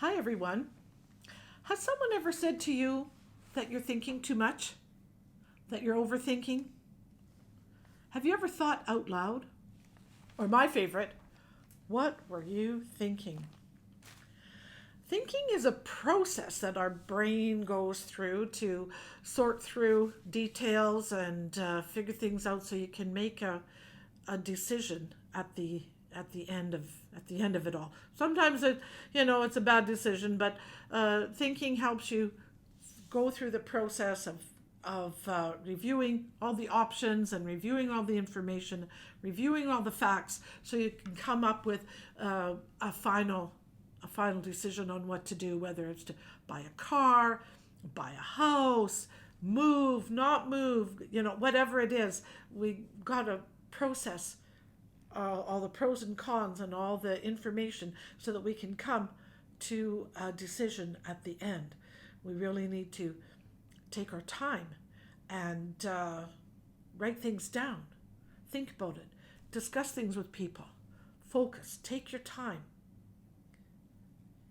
Hi, everyone. Has someone ever said to you that you're thinking too much? That you're overthinking? Have you ever thought out loud? Or my favorite, what were you thinking? Thinking is a process that our brain goes through to sort through details and figure things out so you can make a decision at the end of it all. Sometimes it's a bad decision, but thinking helps you go through the process of reviewing all the options and reviewing all the information, reviewing all the facts, so you can come up with a final decision on what to do, whether it's to buy a car, buy a house, move, not move, whatever it is. We got to process all the pros and cons and all the information so that we can come to a decision at the end. We really need to take our time and write things down, think about it, discuss things with people, focus, take your time.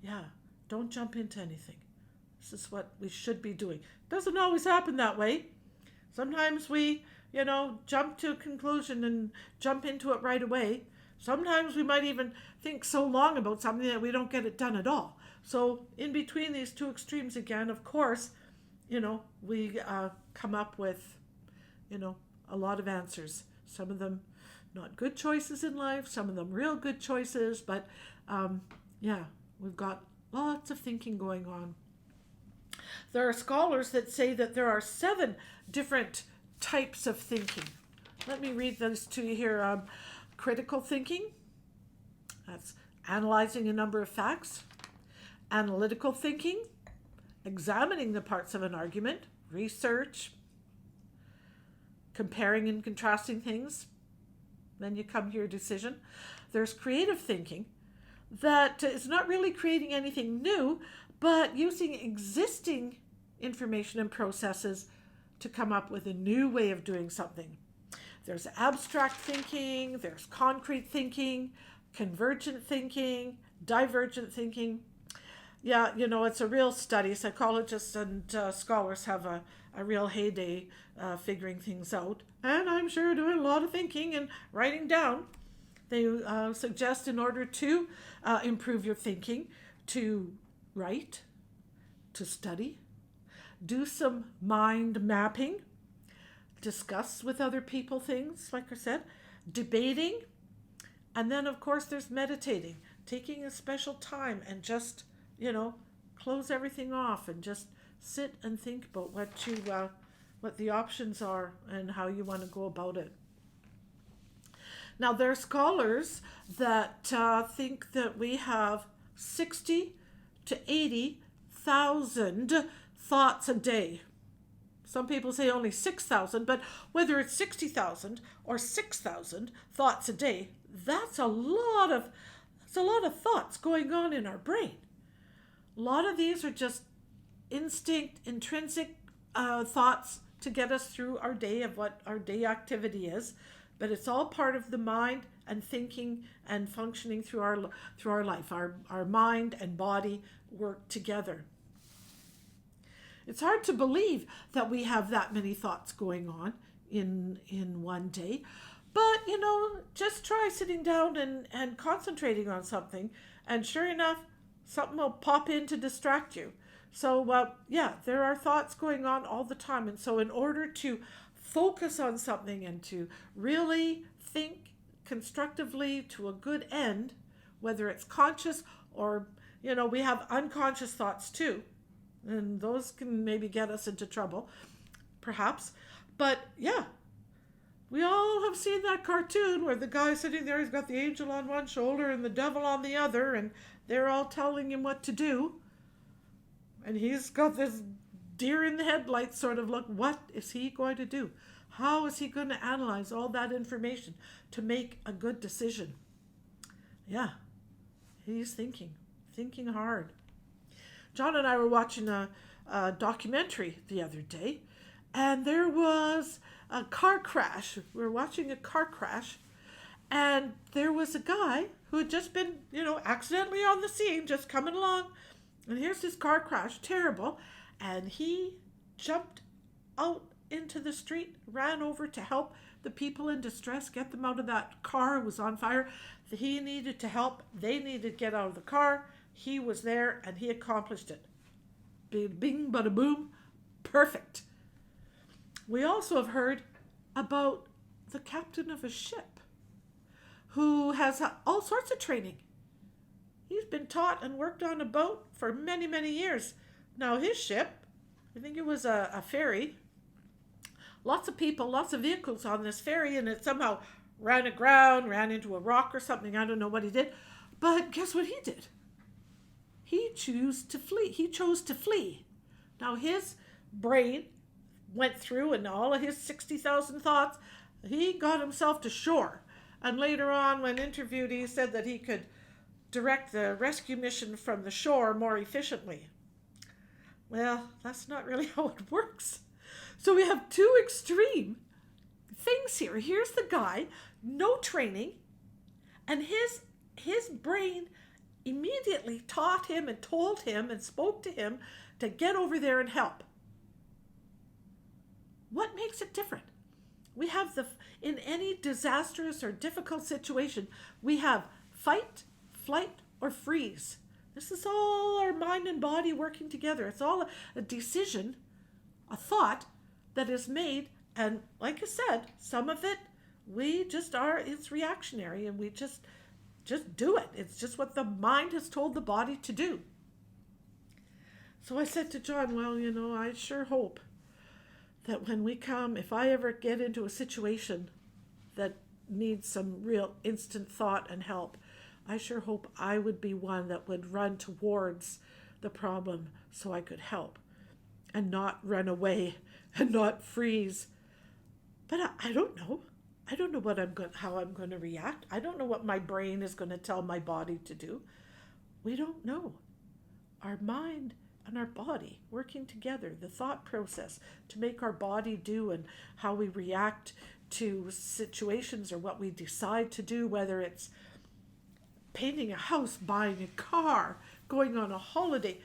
Yeah, don't jump into anything. This is what we should be doing. Doesn't always happen that way. Sometimes we, jump to a conclusion and jump into it right away. Sometimes we might even think so long about something that we don't get it done at all. So, in between these two extremes again, of course, we come up with, a lot of answers. Some of them not good choices in life, some of them real good choices, but yeah, we've got lots of thinking going on. There are scholars that say that there are 7 different types of thinking. Let me read those to you here. Critical thinking, that's analyzing a number of facts. Analytical thinking, examining the parts of an argument. Research, comparing and contrasting things. Then you come to your decision. There's creative thinking, that is not really creating anything new, but using existing information and processes to come up with a new way of doing something. There's abstract thinking, there's concrete thinking, convergent thinking, divergent thinking. Yeah, it's a real study. Psychologists and scholars have a real heyday figuring things out. And I'm sure doing a lot of thinking and writing down. They suggest, in order to improve your thinking, to write, to study, do some mind mapping, discuss with other people things, like I said, debating, and then, of course, there's meditating, taking a special time and just, close everything off and just sit and think about what the options are and how you want to go about it. Now, there are scholars that think that we have 60 to 80,000 thoughts a day. Some people say only 6,000, but whether it's 60,000 or 6,000 thoughts a day, that's a lot of thoughts going on in our brain. A lot of these are just intrinsic thoughts to get us through our day of what our day activity is, but it's all part of the mind and thinking and functioning through our life. Our mind and body work together. It's hard to believe that we have that many thoughts going on in one day. But, just try sitting down and concentrating on something, and sure enough, something will pop in to distract you. So, yeah, there are thoughts going on all the time. And so in order to focus on something and to really think constructively to a good end, whether it's conscious or, we have unconscious thoughts too. And those can maybe get us into trouble, perhaps. But yeah, we all have seen that cartoon where the guy's sitting there, he's got the angel on one shoulder and the devil on the other, and they're all telling him what to do. And he's got this deer in the headlights sort of look. What is he going to do? How is he going to analyze all that information to make a good decision? Yeah, he's thinking hard. John and I were watching a documentary the other day, and there was a car crash. We were watching a car crash, and there was a guy who had just been, accidentally on the scene, just coming along, And here's this car crash, terrible. And he jumped out into the street, ran over to help the people in distress, get them out of that car. It was on fire. He needed to help. They needed to get out of the car. He was there and he accomplished it. Bing, bing, bada boom. Perfect. We also have heard about the captain of a ship who has all sorts of training. He's been taught and worked on a boat for many, many years. Now his ship, I think it was a ferry, lots of people, lots of vehicles on this ferry, and it somehow ran aground, ran into a rock or something. I don't know what he did. But guess what he did? He chose to flee. He chose to flee. Now his brain went through and all of his 60,000 thoughts, he got himself to shore. And later on, when interviewed, he said that he could direct the rescue mission from the shore more efficiently. Well, that's not really how it works. So we have two extreme things here. Here's the guy, no training, and his brain immediately taught him and told him and spoke to him to get over there and help. What makes it different? We have in any disastrous or difficult situation, we have fight, flight, or freeze. This is all our mind and body working together. It's all a decision, a thought that is made. And like I said, some of it, it's reactionary and we just do it. It's just what the mind has told the body to do. So I said to John, well, I sure hope that when we come, if I ever get into a situation that needs some real instant thought and help, I sure hope I would be one that would run towards the problem so I could help and not run away and not freeze. But I don't know. I don't know how I'm going to react. I don't know what my brain is going to tell my body to do. We don't know. Our mind and our body working together, the thought process to make our body do and how we react to situations or what we decide to do, whether it's painting a house, buying a car, going on a holiday,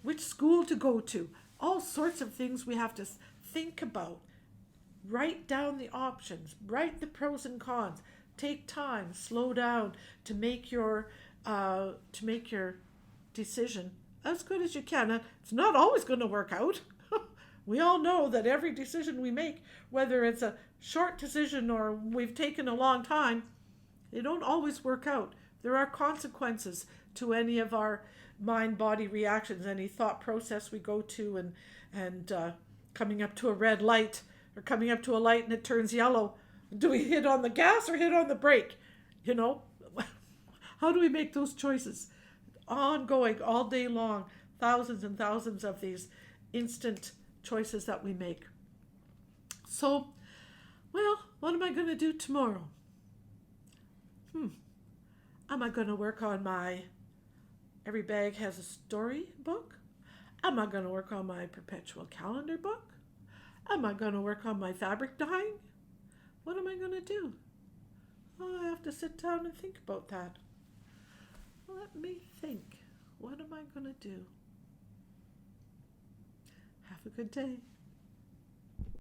which school to go to, all sorts of things we have to think about. Write down the options, write the pros and cons, take time, slow down to make your decision as good as you can. And it's not always going to work out. We all know that every decision we make, whether it's a short decision or we've taken a long time, they don't always work out. There are consequences to any of our mind-body reactions, any thought process we go to, and coming up to a red light or coming up to a light and it turns yellow. Do we hit on the gas or hit on the brake? How do we make those choices? Ongoing, all day long, thousands and thousands of these instant choices that we make. So, what am I going to do tomorrow? Am I going to work on my Every Bag Has a Story book? Am I going to work on my perpetual calendar book? Am I going to work on my fabric dyeing? What am I going to do? I have to sit down and think about that. Let me think. What am I going to do? Have a good day.